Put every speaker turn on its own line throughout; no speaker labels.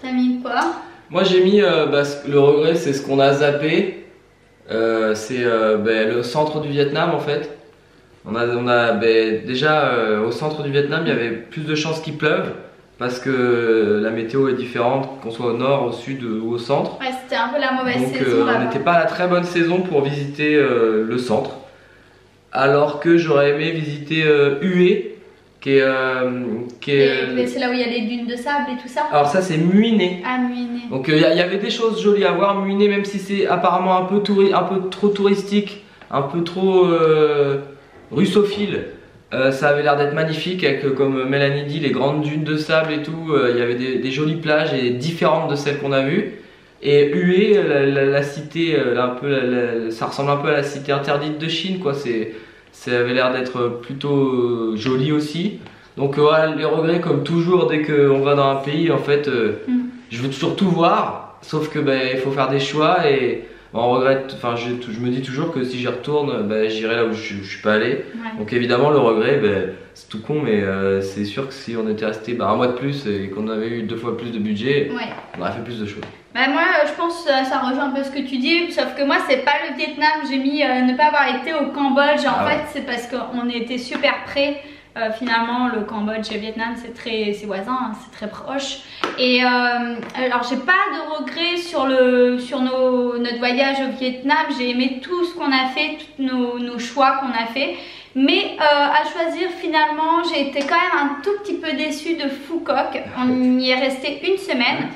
T'as mis quoi?
Moi j'ai mis, le regret c'est ce qu'on a zappé, c'est le centre du Vietnam en fait. Déjà au centre du Vietnam il y avait plus de chances qu'il pleuve parce que la météo est différente qu'on soit au nord, au sud ou au centre.
Ouais, c'était un peu la mauvaise
Donc
saison
on n'était pas à la très bonne saison pour visiter le centre. Alors que j'aurais aimé visiter Hue qui est
c'est là où il y a les dunes de sable et tout ça.
Alors ça c'est Mui Né.
Ah, Mui Né.
Donc il y avait des choses jolies à voir. Mui Né, même si c'est apparemment un peu trop touristique, un peu trop russophile, ça avait l'air d'être magnifique avec, comme Mélanie dit, les grandes dunes de sable et tout. Il y avait des jolies plages et différentes de celles qu'on a vues. Et Hue, la cité, ça ressemble un peu à la cité interdite de Chine, quoi. Ça avait l'air d'être plutôt joli aussi. Donc voilà, les regrets comme toujours dès qu'on va dans un pays, en fait, je veux toujours tout voir, sauf que il faut faire des choix et on regrette. Enfin, je me dis toujours que si j'y retourne, j'irai là où je suis pas allé.
Ouais.
Donc évidemment le regret, c'est tout con, mais c'est sûr que si on était resté un mois de plus et qu'on avait eu 2 fois plus de budget, on aurait fait plus de choses.
Moi je pense que ça rejoint un peu ce que tu dis, sauf que moi c'est pas le Vietnam, j'ai mis ne pas avoir été au Cambodge. En fait c'est parce qu'on était super près. Finalement le Cambodge et le Vietnam c'est voisin, hein, c'est très proche. Et alors j'ai pas de regrets sur notre voyage au Vietnam. J'ai aimé tout ce qu'on a fait, tous nos choix qu'on a fait. Mais à choisir finalement j'ai été quand même un tout petit peu déçue de Phu Quoc. On y est resté 1 semaine.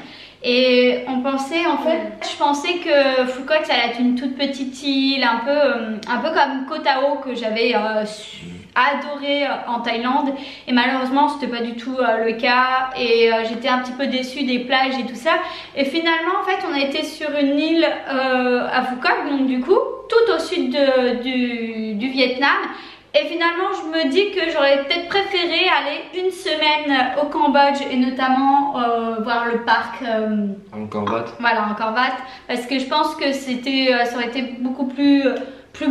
Et on pensait, en fait, je pensais que Phu Quoc ça allait être une toute petite île, un peu comme Koh Tao que j'avais adoré en Thaïlande. Et malheureusement c'était pas du tout le cas et j'étais un petit peu déçue des plages et tout ça. Et finalement en fait on a été sur une île à Phu Quoc, donc du coup tout au sud du Vietnam. Et finalement je me dis que j'aurais peut-être préféré aller 1 semaine au Cambodge et notamment voir le parc
Angkor Wat.
Voilà, Angkor Wat, parce que je pense que ça aurait été beaucoup plus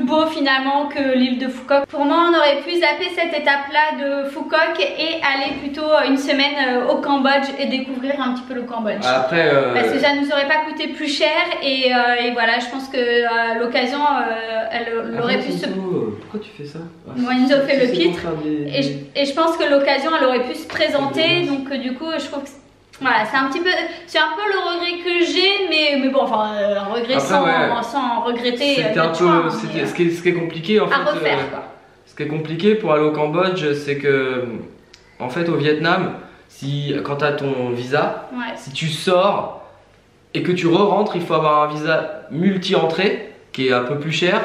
beau finalement que l'île de Phu Quoc. Pour moi on aurait pu zapper cette étape là de Phu Quoc et aller plutôt 1 semaine au Cambodge et découvrir un petit peu le Cambodge.
Après,
parce que ça nous aurait pas coûté plus cher et voilà, je pense que l'occasion elle aurait pu se...
Pourquoi tu fais ça?
Moi ils nous ont fait le pitre et je pense que l'occasion elle aurait pu se présenter, donc du coup je trouve que voilà, c'est un peu le regret que j'ai, mais bon, enfin, un regret après, sans regretter.
C'était un peu, ce qui est compliqué en fait.
À refaire, quoi.
Ce qui est compliqué pour aller au Cambodge, c'est que, en fait, au Vietnam, quand tu as ton visa, si tu sors et que tu re-rentres, il faut avoir un visa multi-entrée qui est un peu plus cher.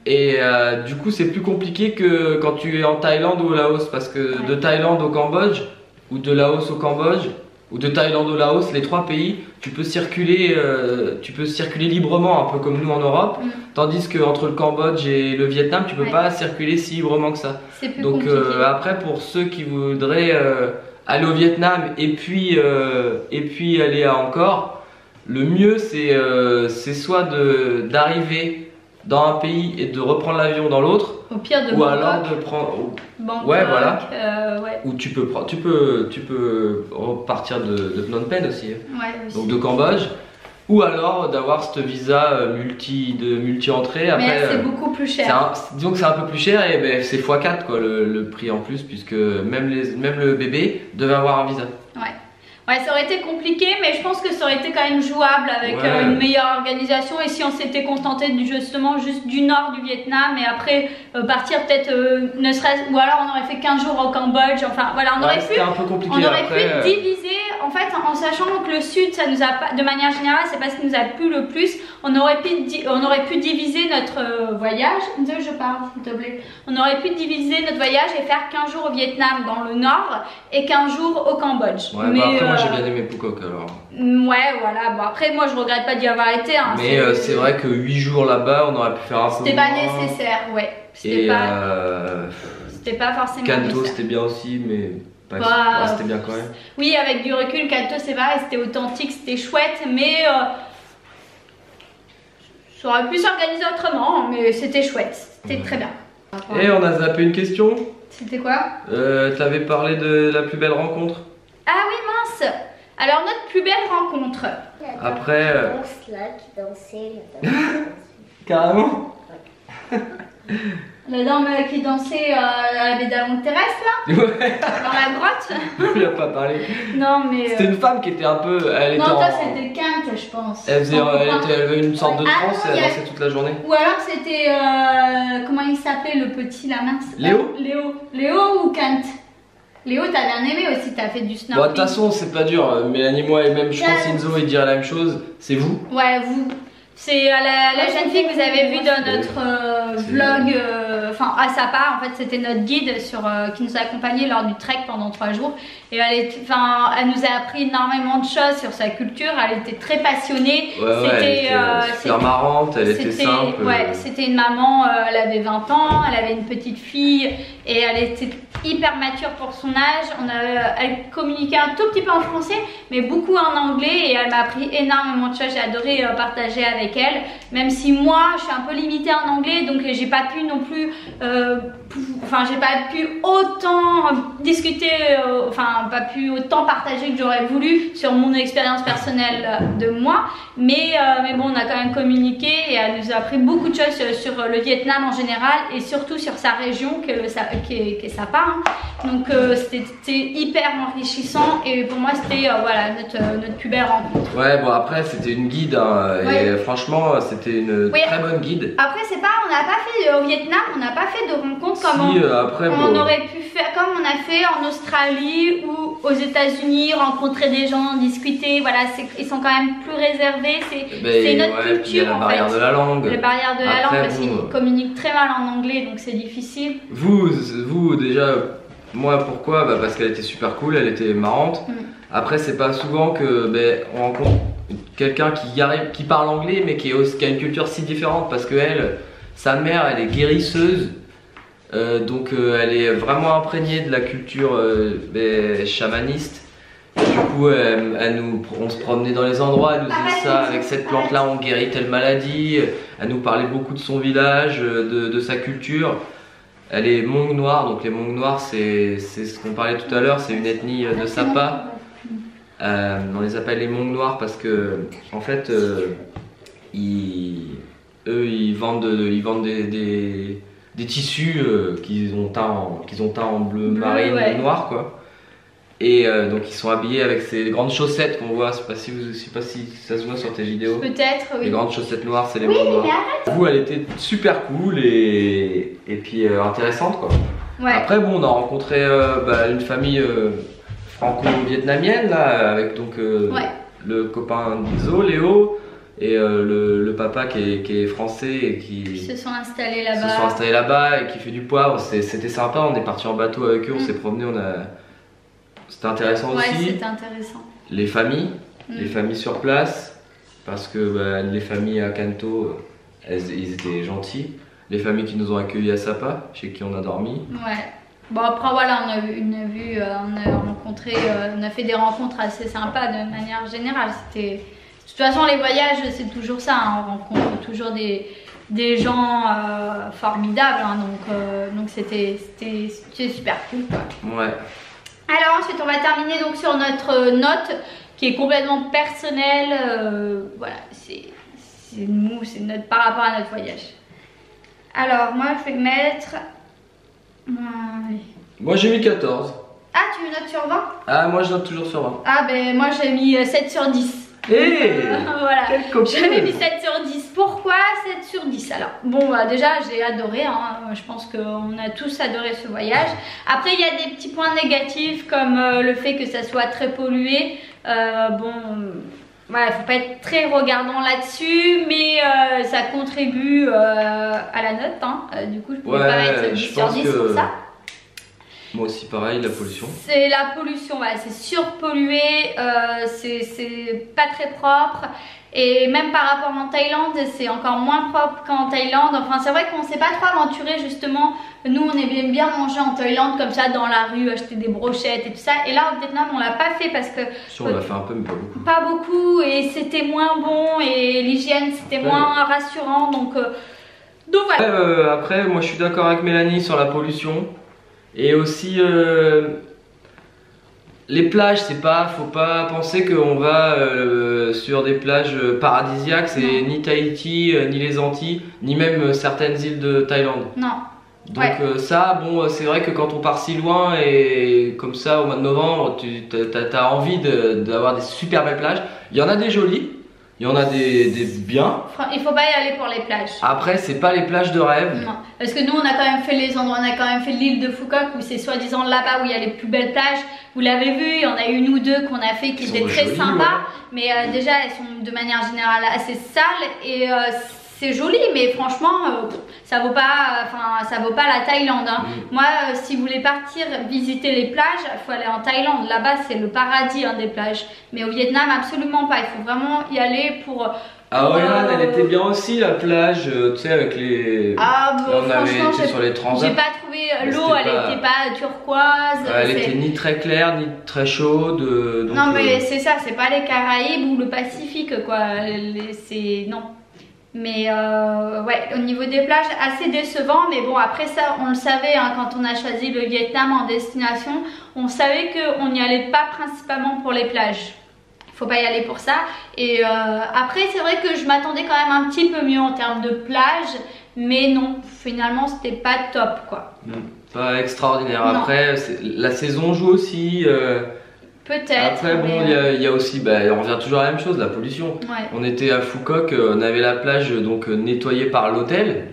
Et du coup, c'est plus compliqué que quand tu es en Thaïlande ou au Laos, parce que de Thaïlande au Cambodge ou de Laos au Cambodge, ou de Thaïlande au Laos, les 3 pays, tu peux circuler librement, un peu comme nous en Europe, tandis qu'entre le Cambodge et le Vietnam, tu peux pas circuler si librement que ça. Donc après, pour ceux qui voudraient aller au Vietnam et puis aller à Angkor, le mieux c'est soit d'arriver dans un pays et de reprendre l'avion dans l'autre,
au pire de
ou
Bangkok,
alors de prendre
Bangkok,
voilà. Ou tu peux repartir de Phnom Penh aussi, donc de Cambodge, ou alors d'avoir ce visa multi-entrée.
Mais c'est beaucoup plus cher.
Disons que c'est un peu plus cher et c'est x4 quoi, le prix en plus, puisque même le bébé devait avoir un visa.
Ouais, ça aurait été compliqué, mais je pense que ça aurait été quand même jouable avec une meilleure organisation. Et si on s'était contenté justement juste du nord du Vietnam et après partir peut-être ne serait-ce, ou alors on aurait fait 15 jours au Cambodge. Enfin voilà, on aurait pu diviser en fait en sachant que le sud, ça nous a pas, de manière générale, c'est pas ce qui nous a plu le plus. On aurait pu diviser notre voyage. Je parle, s'il te plaît. On aurait pu diviser notre voyage et faire 15 jours au Vietnam dans le nord et 15 jours au Cambodge.
Moi j'ai bien aimé Phu Quoc alors.
Ouais, voilà. Bon, après, moi je regrette pas d'y avoir été. Hein,
mais c'est vrai que 8 jours là-bas, on aurait pu faire un peu.
C'était pas nécessaire, ouais. C'était pas forcément nécessaire.
Canto, c'était bien aussi, mais. C'était bien quand même.
Oui, avec du recul, Canto c'est pareil, c'était authentique, c'était chouette, mais ça aurait pu s'organiser autrement, mais c'était chouette, c'était très bien.
Et on a zappé une question.
C'était quoi?
T'avais parlé de la plus belle rencontre.
Ah oui, mince. Alors notre plus belle rencontre.
Après...
Là, qui dansait,
Carrément.
La dame qui dansait à la baie d'Avon terrestre là.
Ouais.
Dans la grotte.
Il a pas parlé.
Non mais...
C'était une femme qui était un peu...
Non toi c'était Kent je pense.
Elle avait une sorte de
Ah,
transe
non,
et elle dansait toute la journée.
Ou alors c'était... comment il s'appelait le petit la mince?
Léo.
Léo ou Kent? Léo t'as bien aimé aussi, t'as fait du snorkeling.
Bon, de toute façon c'est pas dur, Mélanie, moi et même je pense Inzo il dirait la même chose, c'est vous.
Ouais vous. C'est la jeune fille que vous avez vue dans notre vlog, enfin à sa part, en fait c'était notre guide qui nous a accompagnés lors du trek pendant 3 jours. Et elle nous a appris énormément de choses sur sa culture, elle était très passionnée.
Ouais, c'était super marrante, elle était simple.
Ouais, c'était une maman, elle avait 20 ans, elle avait une petite fille et elle était hyper mature pour son âge. Elle communiquait un tout petit peu en français mais beaucoup en anglais et elle m'a appris énormément de choses. J'ai adoré partager avec elle, même si moi je suis un peu limitée en anglais donc j'ai pas pu non plus j'ai pas pu autant discuter, pas pu autant partager que j'aurais voulu sur mon expérience personnelle de moi, mais bon on a quand même communiqué et elle nous a appris beaucoup de choses sur le Vietnam en général et surtout sur sa région qui est Sapa, hein. Donc c'était hyper enrichissant et pour moi c'était voilà notre plus belle rencontre.
Ouais bon après c'était une guide hein, et franchement c'était une très bonne guide.
Après c'est pas, on n'a pas fait au Vietnam, on n'a pas fait de rencontres comme on aurait pu faire, comme on a fait en Australie ou aux États-Unis, rencontrer des gens, discuter, voilà, ils sont quand même plus réservés, c'est notre culture en fait.
La barrière de la langue.
La barrière de la langue parce qu'ils communiquent très mal en anglais donc c'est difficile.
Vous déjà, moi pourquoi? Parce qu'elle était super cool, elle était marrante. Après c'est pas souvent que on rencontre quelqu'un qui parle anglais mais qui a une culture si différente parce que sa mère elle est guérisseuse. Donc elle est vraiment imprégnée de la culture chamaniste. Du coup on se promenait dans les endroits, elle nous disait ça, avec cette plante là on guérit telle maladie. Elle nous parlait beaucoup de son village, de sa culture. Elle est Hmong noire, donc les Hmong noirs c'est ce qu'on parlait tout à l'heure, c'est une ethnie de Sapa. On les appelle les Hmong noirs parce que en fait ils vendent des tissus qu'ils ont teints en bleu marine et noir quoi. Et donc ils sont habillés avec ces grandes chaussettes qu'on voit, je sais pas si ça se voit sur tes vidéos.
Peut-être oui.
Les grandes chaussettes noires c'est les Hmong noirs. Vous elle était super cool et puis intéressante quoi. Après bon on a rencontré une famille franco-vietnamienne là avec donc le copain d'Izo, Léo. Et le papa qui est français et qui
se sont installés là-bas.
Et qui fait du poivre, c'était sympa, on est parti en bateau avec eux, on s'est promené, c'était intéressant aussi.
Ouais, c'était intéressant.
Les familles sur place, parce que les familles à Kanto, ils étaient gentils. Les familles qui nous ont accueillis à Sapa, chez qui on a dormi. Ouais.
Bon après voilà, on a rencontré, on a fait des rencontres assez sympas de manière générale. De toute façon les voyages c'est toujours ça, hein. On rencontre toujours des gens formidables, hein. Donc c'était super cool quoi. Ouais. Alors ensuite on va terminer donc sur notre note qui est complètement personnelle, voilà, c'est une note par rapport à notre voyage. Alors moi je vais mettre...
Moi j'ai mis 14.
Ah tu me notes sur 20?
Ah moi je note toujours sur 20.
Ah ben moi j'ai mis 7 sur 10. Voilà, j'avais mis 7 sur 10. Pourquoi 7 sur 10? Alors, bon, déjà j'ai adoré, hein. Je pense qu'on a tous adoré ce voyage. Après, il y a des petits points négatifs comme le fait que ça soit très pollué. Voilà, faut pas être très regardant là-dessus, mais ça contribue à la note, hein. Du coup, je pourrais pas mettre 10 sur 10 pour ça.
Moi aussi pareil, la pollution.
C'est la pollution, voilà, c'est surpollué, c'est pas très propre. Et même par rapport en Thaïlande, c'est encore moins propre qu'en Thaïlande. Enfin, c'est vrai qu'on s'est pas trop aventuré justement. Nous, on aime bien manger en Thaïlande comme ça dans la rue, acheter des brochettes et tout ça. Et là, au Vietnam, on l'a pas fait parce que...
Si, on l'a fait un peu, mais pas beaucoup.
Pas beaucoup, et c'était moins bon, et l'hygiène, c'était moins rassurant. Donc voilà.
Après, moi, je suis d'accord avec Mélanie sur la pollution. Et aussi, les plages, faut pas penser qu'on va sur des plages paradisiaques, c'est ni Tahiti, ni les Antilles, ni même certaines îles de Thaïlande.
Non.
Donc ça, bon, c'est vrai que quand on part si loin et comme ça au mois de novembre, tu as envie d'avoir des super belles plages. Il y en a des jolies, il y en a des biens.
Il faut pas y aller pour les plages.
Après, c'est pas les plages de rêve.
Non, parce que nous on a quand même fait les endroits, on a quand même fait l'île de Phu Quoc où c'est soi-disant là-bas où il y a les plus belles plages. Vous l'avez vu, il y en a une ou deux qu'on a fait qui étaient très sympas, mais déjà elles sont de manière générale assez sales et c'est joli, mais franchement ça vaut pas la Thaïlande. Hein. Moi, si vous voulez partir visiter les plages, il faut aller en Thaïlande. Là-bas, c'est le paradis des plages. Mais au Vietnam, absolument pas. Il faut vraiment y aller pour.
Ah ouais, elle était bien aussi la plage, tu sais, avec les.
Ah bon,
on avait été sur les transats.
J'ai pas trouvé l'eau, elle était pas turquoise.
Elle était ni très claire ni très chaude. Donc,
non, mais c'est ça, c'est pas les Caraïbes ou le Pacifique, quoi. C'est non. Mais ouais, au niveau des plages, assez décevant. Mais bon, après ça, on le savait hein, quand on a choisi le Vietnam en destination. On savait qu'on n'y allait pas principalement pour les plages. Faut pas y aller pour ça. Et après, c'est vrai que je m'attendais quand même un petit peu mieux en termes de plage. Mais non, finalement, c'était pas top, quoi.
Pas extraordinaire. Non. Après, la saison joue aussi.
Peut-être.
Après, bon, il y a aussi, on revient toujours à la même chose, la pollution.
Ouais.
On était à Phu Quoc, on avait la plage donc nettoyée par l'hôtel.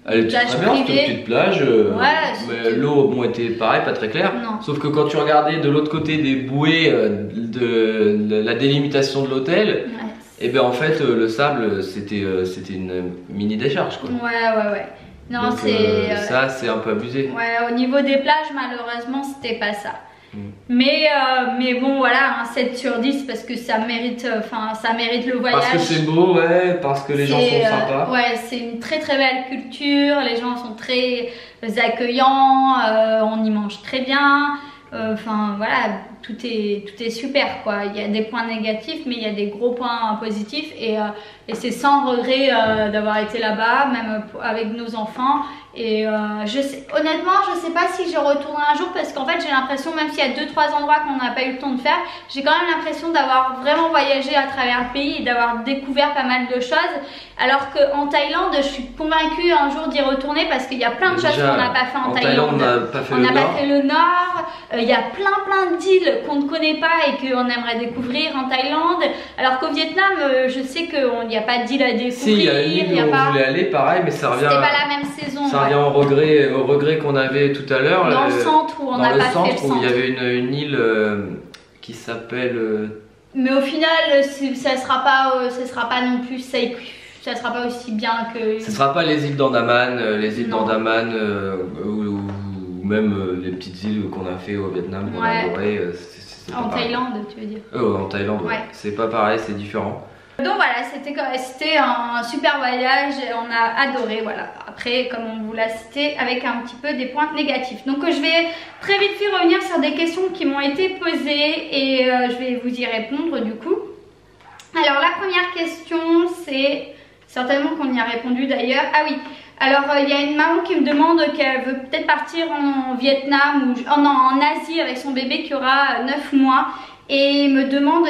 Elle était très bien, c'était une petite plage. Mais l'eau, bon, était pareil, pas très claire.
Non.
Sauf que quand tu regardais de l'autre côté des bouées de la délimitation de l'hôtel, et ben en fait, le sable, c'était une mini décharge, quoi.
Ouais. Non, c'est.
Ça, c'est un peu abusé.
Ouais, au niveau des plages, malheureusement, c'était pas ça. Mais bon voilà, 7 sur 10 parce que ça mérite le voyage.
Parce que c'est beau, ouais, parce que les gens sont sympas.
Ouais, c'est une très très belle culture, les gens sont très accueillants, on y mange très bien. Enfin voilà, tout est super quoi. Il y a des points négatifs mais il y a des gros points positifs et c'est sans regret d'avoir été là-bas, même avec nos enfants. Et honnêtement, je sais pas si je retournerai un jour parce qu'en fait j'ai l'impression, même s'il y a 2-3 endroits qu'on n'a pas eu le temps de faire, j'ai quand même l'impression d'avoir vraiment voyagé à travers le pays et d'avoir découvert pas mal de choses. Alors qu'en Thaïlande, je suis convaincue un jour d'y retourner parce qu'il y a plein de choses qu'on n'a pas fait en Thaïlande.
On n'a pas fait
le nord. Il y a plein d'îles qu'on ne connaît pas et qu'on aimerait découvrir en Thaïlande. Alors qu'au Vietnam, je sais qu'il n'y a pas d'île à découvrir.
Si, il y a une île où on voulait aller, pareil, mais ça revient.
C'était pas la même saison.
Ça revient au regret qu'on avait tout à l'heure.
Dans le centre où on n'a pas fait le centre.
Où il y avait une île qui s'appelle.
Mais au final, ça sera pas non plus safe. Ça sera pas aussi bien que.
Ce sera pas les îles d'Andaman, ou même les petites îles qu'on a fait au Vietnam, qu'on a adoré.
En Thaïlande, tu veux dire?
En Thaïlande, ouais. C'est pas pareil, c'est différent.
Donc voilà, c'était un super voyage, on a adoré, voilà. Après, comme on vous l'a cité, avec un petit peu des points négatifs. Donc je vais très vite fait revenir sur des questions qui m'ont été posées et je vais vous y répondre du coup. Alors la première question, c'est certainement qu'on y a répondu d'ailleurs. Ah oui, alors il y a une maman qui me demande qu'elle veut peut-être partir en Vietnam ou en Asie avec son bébé qui aura 9 mois. Et me demande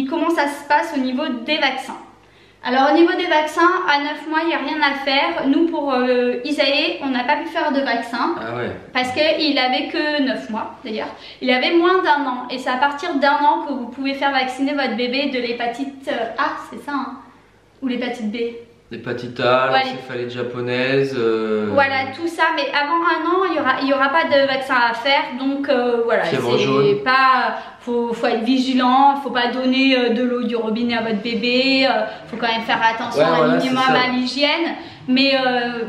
comment ça se passe au niveau des vaccins. Alors au niveau des vaccins, à 9 mois, il n'y a rien à faire. Nous pour Isaïe, on n'a pas pu faire de vaccin.
Ah ouais.
Parce qu'il avait que 9 mois d'ailleurs. Il avait moins d'1 an. Et c'est à partir d'1 an que vous pouvez faire vacciner votre bébé de l'hépatite A, c'est ça hein? Ou l'hépatite B.
L'hépatite A, l'encéphalite japonaise.
Voilà, tout ça, mais avant 1 an, il y aura pas de vaccin à faire, donc voilà, c'est pas, faut être vigilant, faut pas donner de l'eau du robinet à votre bébé, faut quand même faire attention un minimum à l'hygiène, mais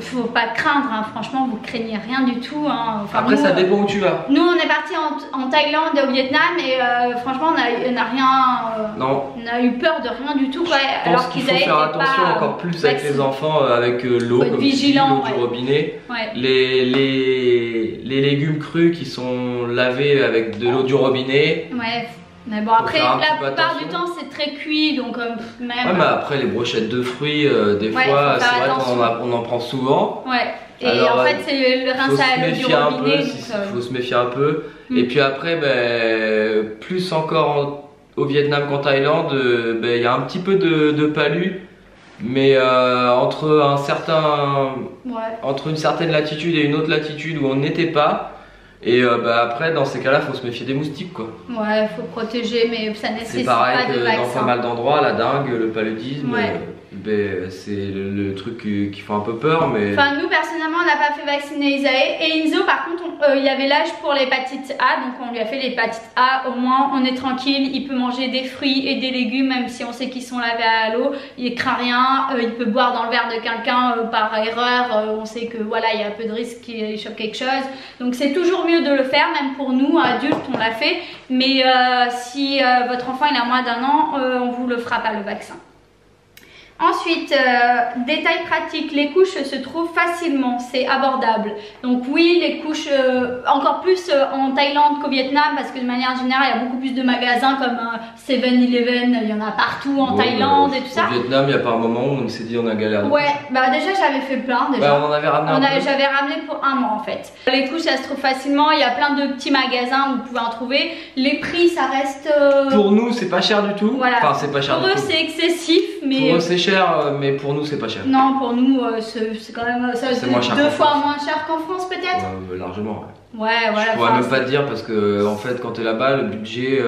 faut pas craindre, hein, franchement, vous craignez rien du tout. Hein. Enfin,
après, ça dépend où tu vas.
Nous, on est parti en Thaïlande et au Vietnam, et franchement, on a rien. On a eu peur de rien du tout, alors
qu'il faut faire attention encore plus avec les enfants, avec l'eau, comme vigilant, l'eau du robinet. Ouais. Les légumes crus qui sont lavés avec de l'eau du robinet.
Ouais. Mais bon, après, la plupart du temps, c'est très cuit, donc même.
Ouais, mais après, les brochettes de fruits, des fois, c'est vrai qu'on en prend souvent.
Ouais. Et alors, en fait, c'est le rince à l'eau du robinet.
Faut se méfier un peu. Et puis après, plus encore au Vietnam qu'en Thaïlande, il y a un petit peu de palu. Mais entre une certaine latitude et une autre latitude où on n'était pas. Et après, dans ces cas-là, faut se méfier des moustiques, quoi.
Ouais, faut protéger, mais ça nécessite
pas de vaccin. C'est pareil que dans pas mal d'endroits, la dengue, le paludisme, c'est le truc qui fait un peu peur, mais...
Enfin, nous, personnellement, on n'a pas fait vacciner Isaïe. Et Enzo, par contre, il y avait l'âge pour l'hépatite A, donc on lui a fait l'hépatite A. Au moins, on est tranquille, il peut manger des fruits et des légumes, même si on sait qu'ils sont lavés à l'eau. Il craint rien, il peut boire dans le verre de quelqu'un par erreur. On sait que voilà, il y a un peu de risque qu'il chope quelque chose. Donc c'est toujours mieux de le faire, même pour nous, adultes, on l'a fait. Mais si votre enfant il a moins d'1 an, on vous le fera pas le vaccin. Ensuite, détail pratique, les couches se trouvent facilement, c'est abordable. Donc oui, les couches, encore plus en Thaïlande qu'au Vietnam, parce que de manière générale, il y a beaucoup plus de magasins comme 7-Eleven, il y en a partout en Thaïlande et tout ça.
Au Vietnam, il n'y a pas un moment où on s'est dit on a galéré.
Ouais, bah déjà j'avais fait plein déjà.
On en avait ramené
J'avais ramené pour 1 mois en fait. Les couches, ça se trouve facilement, il y a plein de petits magasins où vous pouvez en trouver. Les prix, ça reste...
Pour nous, c'est pas cher du tout.
Voilà.
Enfin, c'est pas cher
pour
du
eux,
tout.
c'est excessif, mais...
Pour eux, c'est cher, mais pour nous, c'est pas cher.
Non, pour nous, c'est quand même deux fois moins cher qu'en France peut-être.
Largement,
ouais. Ouais, voilà.
Je pourrais même pas te dire parce que en fait, quand t'es là-bas, le budget,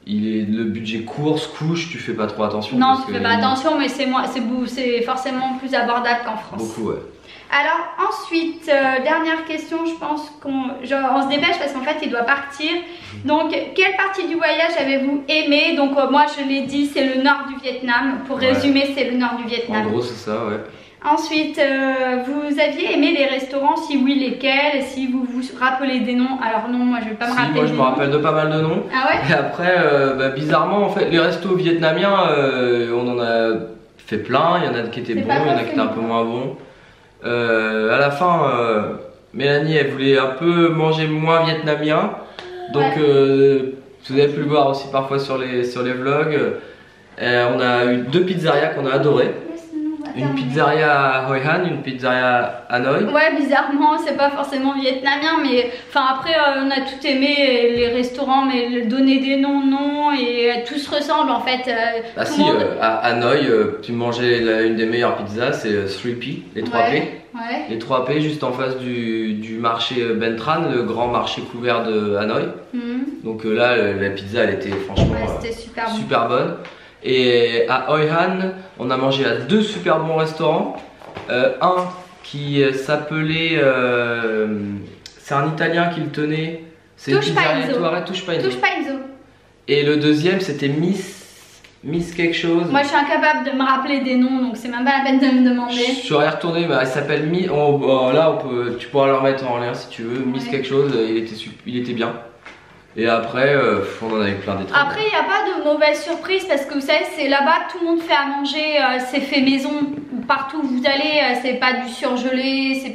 le budget course, couche, tu fais pas trop attention.
Non, tu fais pas attention, mais c'est forcément plus abordable qu'en France.
Beaucoup, ouais.
Alors ensuite, dernière question, je pense on se dépêche parce qu'en fait il doit partir. Donc quelle partie du voyage avez-vous aimé? Donc moi je l'ai dit, c'est le nord du Vietnam. Pour résumer, c'est le nord du Vietnam.
En gros c'est ça, ouais.
Ensuite, vous aviez aimé les restaurants? Si oui, lesquels? Si vous vous rappelez des noms? Alors non, moi je vais pas me rappeler.
Moi je me rappelle de pas mal de noms.
Ah ouais?
Et après, bizarrement en fait, les restos vietnamiens, on en a fait plein. Il y en a qui étaient bons, il y en a qui étaient un peu moins bons. À la fin, Mélanie elle voulait un peu manger moins vietnamien, donc vous avez pu le voir aussi parfois sur les vlogs. On a eu 2 pizzerias qu'on a adorées. Une pizzeria à Hoi An, une pizzeria à Hanoi. Ouais, bizarrement, c'est pas forcément vietnamien, mais enfin après on a tout aimé les restaurants, mais donner des noms, non, et tout se ressemble en fait. Ah si, à Hanoi, tu mangeais une des meilleures pizzas, c'est 3P, les 3P.
Ouais.
Les 3P juste en face du marché Ben Tran, le grand marché couvert de Hanoi. Donc là, la pizza elle était franchement super bonne. Et à Hoi An, on a mangé à 2 super bons restaurants. Un qui s'appelait, c'est un Italien qui le tenait. C'est
Touche
Paenzo. Et le deuxième c'était Miss quelque chose.
Moi je suis incapable de me rappeler des noms, donc c'est même pas la peine de me demander.
Je suis retourné, il s'appelle tu pourras le remettre en lien si tu veux. Miss quelque chose, il était bien. Et après, on en a eu plein des trucs.
Après, il n'y a pas de mauvaise surprise parce que vous savez, c'est là-bas, tout le monde fait à manger, c'est fait maison. Partout où vous allez, c'est pas du surgelé, c'est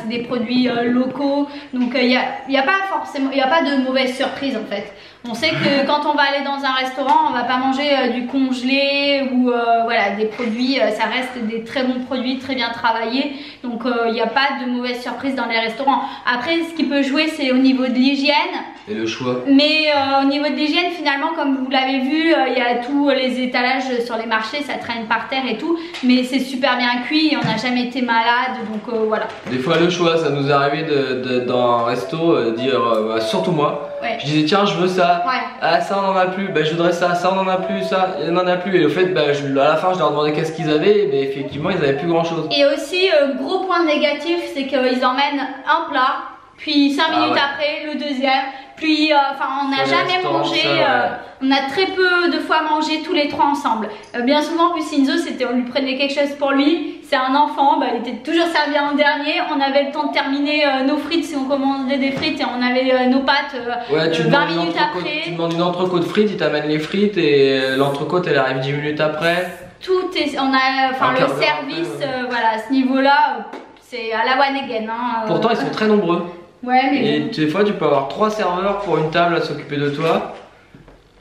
des produits locaux. Donc il n'y a pas forcément, il n'y a pas de mauvaise surprise en fait. On sait que quand on va aller dans un restaurant, on va pas manger du congelé ou voilà, des produits, ça reste des très bons produits, très bien travaillés. Donc il n'y a pas de mauvaise surprise dans les restaurants. Après, ce qui peut jouer, c'est au niveau de l'hygiène.
Et le choix.
Mais au niveau de l'hygiène, finalement, comme vous l'avez vu, il y a tous les étalages sur les marchés, ça traîne par terre et tout. Mais c'est super bien cuit et on n'a jamais été malade, donc voilà.
Des fois, le choix, ça nous est arrivé dans un resto, dire, surtout moi.
Ouais.
Je disais tiens je veux ça, ah ça on en a plus, je voudrais ça, ça on en a plus, ça il en a plus, et au fait à la fin je leur demandais qu'est-ce qu'ils avaient, mais effectivement ils avaient plus grand chose.
Et aussi gros point négatif, c'est qu'ils emmènent un plat, puis 5 minutes après le deuxième, puis on n'a jamais mangé, on a très peu de fois mangé tous les 3 ensemble. Bien souvent, puis Enzo, on lui prenait quelque chose pour lui. C'est un enfant, il était toujours servi en dernier. On avait le temps de terminer nos frites si on commandait des frites et on avait nos pâtes 20 minutes après.
Tu demandes une entrecôte de frites, il t'amène les frites et l'entrecôte elle arrive 10 minutes après.
Tout est, le service, voilà, à ce niveau-là, c'est à la one again.
Pourtant ils sont très nombreux.
Ouais, mais
et des fois tu peux avoir 3 serveurs pour une table à s'occuper de toi.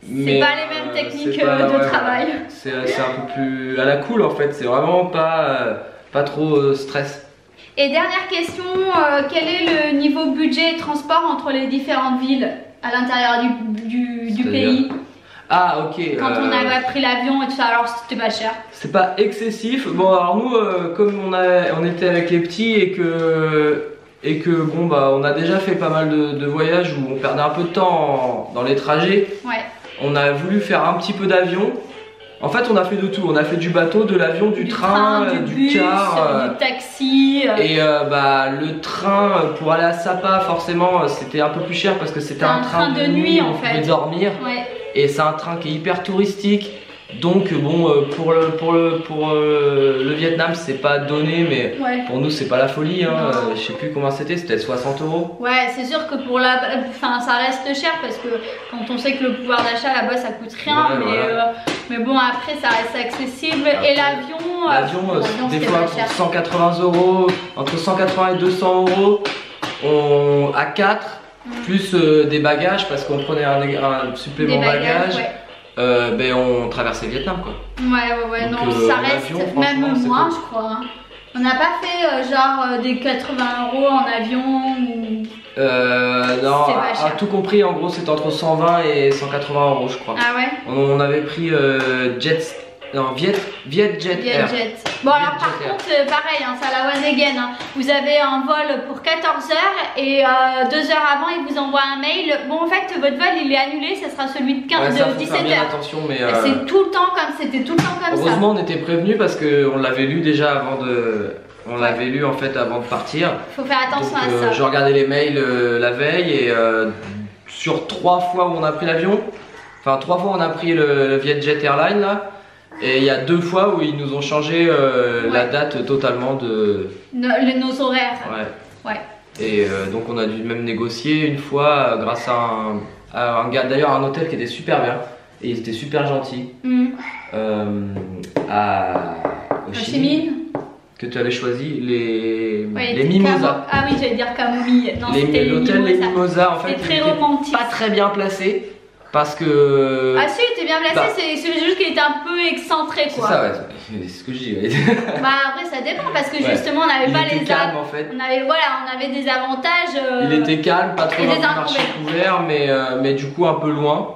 C'est pas les mêmes techniques de travail.
C'est un peu plus à la cool en fait, c'est vraiment pas trop stress.
Et dernière question, quel est le niveau budget et transport entre les différentes villes à l'intérieur du pays?
Ah ok.
Quand on avait pris l'avion et tout ça, alors c'était pas cher.
C'est pas excessif. Bon alors nous, comme on était avec les petits et que bon bah on a déjà fait pas mal de voyages où on perdait un peu de temps dans les trajets.
Ouais.
On a voulu faire un petit peu d'avion. En fait on a fait de tout, on a fait du bateau, de l'avion, du train, du
bus,
car,
du taxi.
Et bah le train pour aller à Sapa forcément c'était un peu plus cher parce que c'était un train de nuit en fait. On pouvait dormir.
Ouais.
Et c'est un train qui est hyper touristique. Donc bon pour le Vietnam c'est pas donné mais
ouais.
Pour nous c'est pas la folie hein. Je sais plus combien c'était 60 €.
Ouais c'est sûr que pour enfin ça reste cher parce que quand on sait que le pouvoir d'achat là-bas ça coûte rien ouais, mais, voilà. Mais bon après ça reste accessible après, et l'avion
des fois pour 180 €, entre 180 et 200 € à 4 plus des bagages parce qu'on prenait un supplément bagage. Ouais. Ben on traversait le Vietnam quoi.
Ouais, donc, non, ça reste même moins cool. Je crois. Hein. On n'a pas fait genre des 80 € en avion ou...
non, à tout compris en gros c'était entre 120 et 180 € je crois.
Ah ouais.
On avait pris Vietjet Air.
Bon alors par contre pareil hein, c'est à la one again hein. Vous avez un vol pour 14 h et 2 heures avant il vous envoie un mail. Bon en fait votre vol il est annulé, ça sera celui de 17 h.
Attention mais
c'est tout le temps comme c'était tout le temps comme
heureusement, ça. Heureusement on était prévenus parce qu'on l'avait lu déjà avant de... On l'avait lu en fait avant de partir.
Faut faire attention
donc,
à ça.
Je regardais les mails la veille et sur 3 fois où on a pris l'avion, enfin 3 fois on a pris le Vietjet Airline là. Et il y a 2 fois où ils nous ont changé la date totalement de...
nos horaires. Ouais.
Et donc on a dû même négocier une fois grâce à un gars, d'ailleurs un hôtel qui était super bien. Et ils étaient super gentils. À Ho Chi Minh que tu avais choisi les mimosas.
Ah oui j'allais dire camomille. Non c'était
l'hôtel les mimosas en fait.
C'était très romantique.
Pas très bien placé. Parce que...
Ah si, il était bien placé, c'est juste qu'il était un peu excentré quoi.
C'est ça ouais, c'est ce que je dis. Ouais.
Bah après ça dépend parce que justement on n'avait pas les
calme en fait.
On avait des avantages.
Il était calme, pas trop dans le marché couvert, mais du coup un peu loin.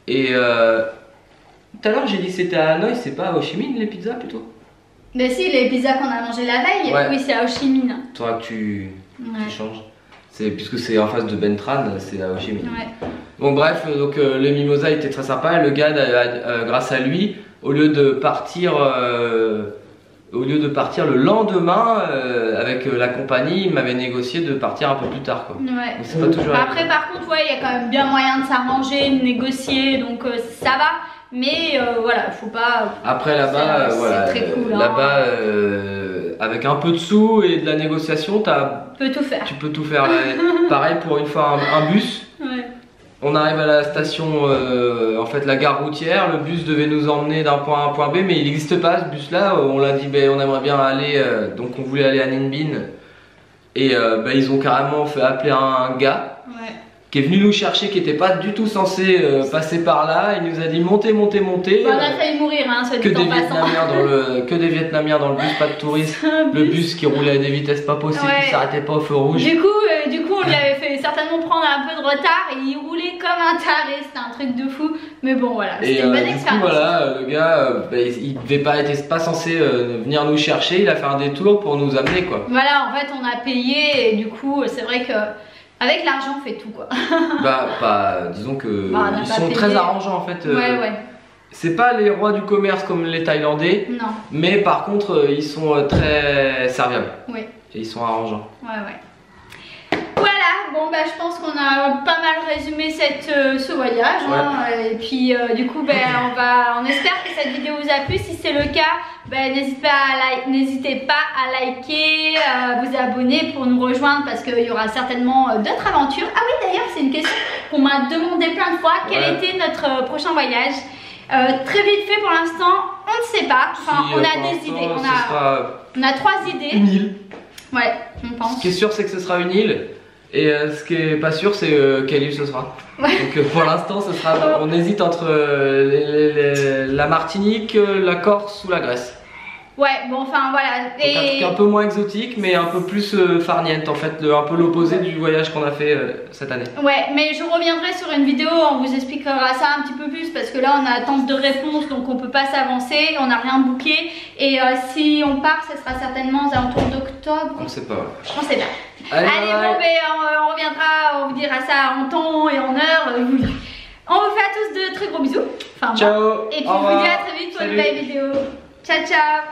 Et tout à l'heure j'ai dit c'était à Hanoï, c'est pas à Ho Chi Minh les pizzas plutôt?
Mais si, les pizzas qu'on a mangé la veille, oui c'est à Ho Chi Minh.
Toi tu changes. Puisque c'est en face de Ben Tran, c'est à Ho Chi Minh. Ouais. Bon bref, donc le mimosa était très sympa. Le gars, grâce à lui, au lieu de partir le lendemain avec la compagnie, il m'avait négocié de partir un peu plus tard. Quoi.
Ouais.
C'est pas toujours
après, par contre, il y a quand même bien moyen de s'arranger, de négocier, donc ça va. Mais voilà, faut pas.
Après là-bas, voilà,
cool,
là-bas, avec un peu de sous et de la négociation, tu peux tout faire. Pareil pour une fois un bus. Ouais. On arrive à la station, en fait la gare routière. Le bus devait nous emmener d'un point A à un point B, mais il n'existe pas ce bus-là. On l'a dit, on aimerait bien aller, donc on voulait aller à Ninh Binh. Et ils ont carrément fait appeler un gars. Ouais. Qui est venu nous chercher, qui n'était pas du tout censé passer par là. Il nous a dit montez.
On a failli mourir, hein,
que des Vietnamiens dans le bus, pas de touristes. Le bus qui roulait à des vitesses pas possibles, qui s'arrêtait pas au feu rouge.
Du coup, on lui avait fait certainement prendre un peu de retard et il roulait comme un taré. C'était un truc de fou. Mais bon, voilà, c'était une bonne expérience.
Du coup, voilà, le gars, il devait pas censé venir nous chercher. Il a fait un détour pour nous amener, quoi.
Voilà, en fait, on a payé et du coup, c'est vrai que. Avec l'argent, on fait tout quoi.
Disons que ils sont très arrangeants en fait.
Ouais.
C'est pas les rois du commerce comme les Thaïlandais. Non. Mais par contre, ils sont très serviables. Oui. Et ils sont arrangeants.
Ouais. Voilà, bon je pense qu'on a pas mal résumé ce voyage. Hein, et puis du coup, on espère que cette vidéo vous a plu. Si c'est le cas, n'hésitez pas à liker, vous abonner pour nous rejoindre parce qu'il y aura certainement d'autres aventures. Ah oui d'ailleurs c'est une question qu'on m'a demandé plein de fois. Quel était notre prochain voyage? Très vite fait pour l'instant, on ne sait pas. Enfin, on a des idées. On a 3 idées.
Une île.
Ouais, on pense.
Ce qui est sûr c'est que ce sera une île. Et ce qui est pas sûr c'est quelle île ce sera. Ouais. Donc pour l'instant ce sera, on hésite entre la Martinique, la Corse ou la Grèce.
Ouais, bon, enfin voilà.
Donc un truc un peu moins exotique, mais un peu plus farniente en fait, un peu l'opposé du voyage qu'on a fait cette année.
Ouais, mais je reviendrai sur une vidéo, on vous expliquera ça un petit peu plus parce que là on a attente de réponse donc on peut pas s'avancer, on n'a rien booké. Et si on part, ce sera certainement aux alentours d'octobre.
On sait pas.
On sait pas. Allez bon, ben, on reviendra, on vous dira ça en temps et en heure. On vous fait à tous de très gros bisous. Enfin,
ciao.
Et puis je vous dis à très vite pour une nouvelle vidéo. Ciao ciao.